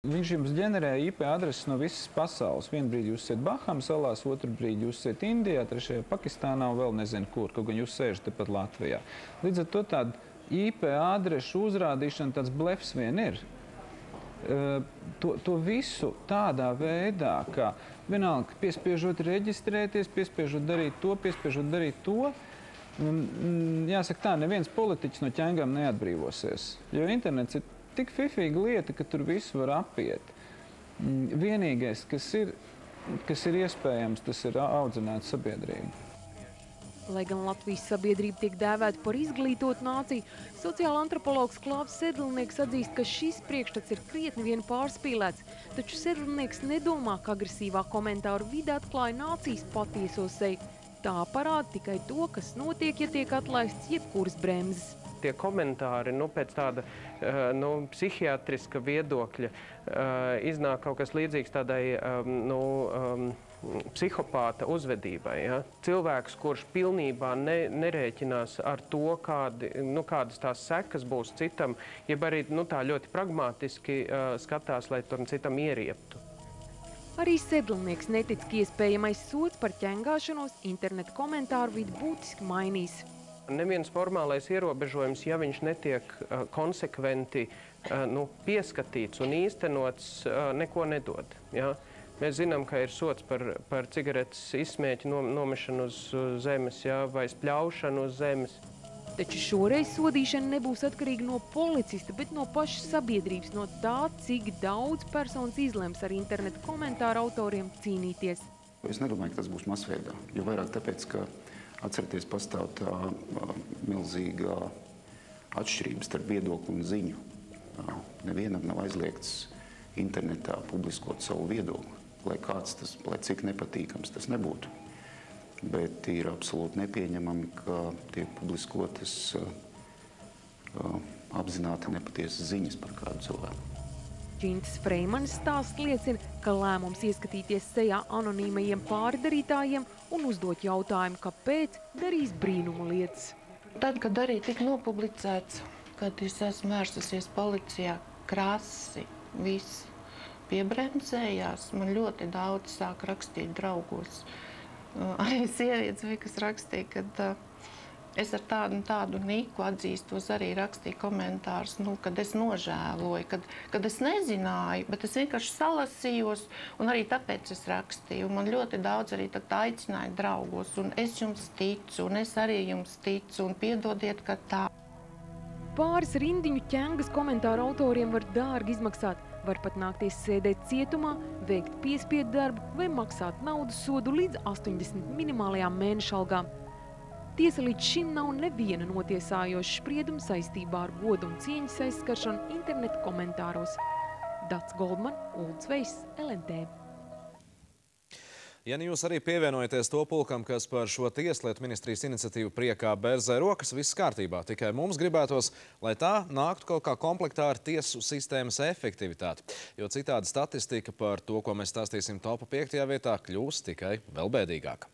Viņš jums ģenerē IP adreses no visas pasaules. Vienu brīdi jūs esat Bahamas salās, otru brīdi jūs esat Indijā, trešajā Pakistānā un vēl nezinu kur, kaut gan jūs sēžat tepat Latvijā. Līdz ar to tāda IP adrešu uzrādīšana tāds blefs vien ir. To visu tādā veidā, kā vienalga piespiežot reģistrēties, piespiežot darīt to, jāsaka tā, neviens politiķis no ķengām neatbrīvosies, jo internets ir tik fifīga lieta, ka tur visu var apiet. Vienīgais, kas ir iespējams, tas ir audzināt sabiedrību. Lai gan Latvijas sabiedrība tiek dēvēta par izglītotu nāciju, sociāla antropologs Klāvs Sedlnieks atzīst, ka šis priekšstats ir krietni vien pārspīlēts, taču Sedlnieks nedomā, ka agresīvā komentāru vide atklāja nācijas patieso seju. Tā parāda tikai to, kas notiek, ja tiek atlaists jebkuras bremzes. Tie komentāri, pēc tāda psihiatriska viedokļa iznāk kaut kas līdzīgs tādai psihopāta uzvedībai. Ja? Cilvēks, kurš pilnībā nerēķinās ar to, kādas tās sekas būs citam, jeb arī tā ļoti pragmatiski skatās, lai tur citam ierieptu. Arī Sedlnieks netic, ka iespējamais sods par ķengāšanos internetu komentāru vidi būtiski mainīs. Neviens formālais ierobežojums, ja viņš netiek konsekventi pieskatīts un īstenots, neko nedod. Ja? Mēs zinām, ka ir sods par cigaretes izsmēķi nomešanu uz zemes, ja? Vai spļaušanu uz zemes. Taču šoreiz sodīšana nebūs atkarīga no policista, bet no pašas sabiedrības, no tā, cik daudz personas izlems ar internetu komentāru autoriem cīnīties. Es nedomāju, ka tas būs masveidā, jo vairāk tāpēc, ka atcerieties, pastāv tā milzīgā atšķirība starp viedokli un ziņu. Nevienam nav aizliegts internetā publiskot savu viedokli, lai cik nepatīkams tas nebūtu. Bet ir absolūti nepieņemami, ka tiek publiskotas apzināti nepatiesas ziņas par kādu cilvēku. Džintas Freimanis stāsts liecina, ka lēmums ieskatīties sejā anonīmajiem pārdarītājiem un uzdot jautājumu, kāpēc darīs brīnumu lietas. Tad, kad arī tika nopublicēts, kad es esmu vērsusies policijā, krasi, viss piebremzējās, man ļoti daudz sāk rakstīt draugos. Arī sievietes bija, kas rakstīja, kad es ar tādu niku atzīstos, arī rakstīju komentārus, kad es nožēloju, kad es nezināju, bet es vienkārši salasījos, un arī tāpēc es rakstīju. Un man ļoti daudz arī aicināja draugos, un es jums ticu, un es arī jums ticu, un piedodiet, ka tā. Pāris rindiņu ķengas komentāru autoriem var dārgi izmaksāt. Var pat nākties sēdēt cietumā, veikt piespiedu darbu vai maksāt naudas sodu līdz 80 minimālajām mēneša algām. Tiesa līdz šim nav neviena notiesājoša sprieduma saistībā ar godu un cieņas aizskaršanu internetu komentāros. Dats Goldman, Ulds Veiss, LNT. Ja jūs arī pievienojaties to pulkam, kas par šo tieslietu ministrijas iniciatīvu priekā berzē rokas, viss kārtībā. Tikai mums gribētos, lai tā nāktu kaut kā komplektā ar tiesu sistēmas efektivitāti. Jo citādi statistika par to, ko mēs stāstīsim topa 5. vietā, kļūs tikai vēl bēdīgāka.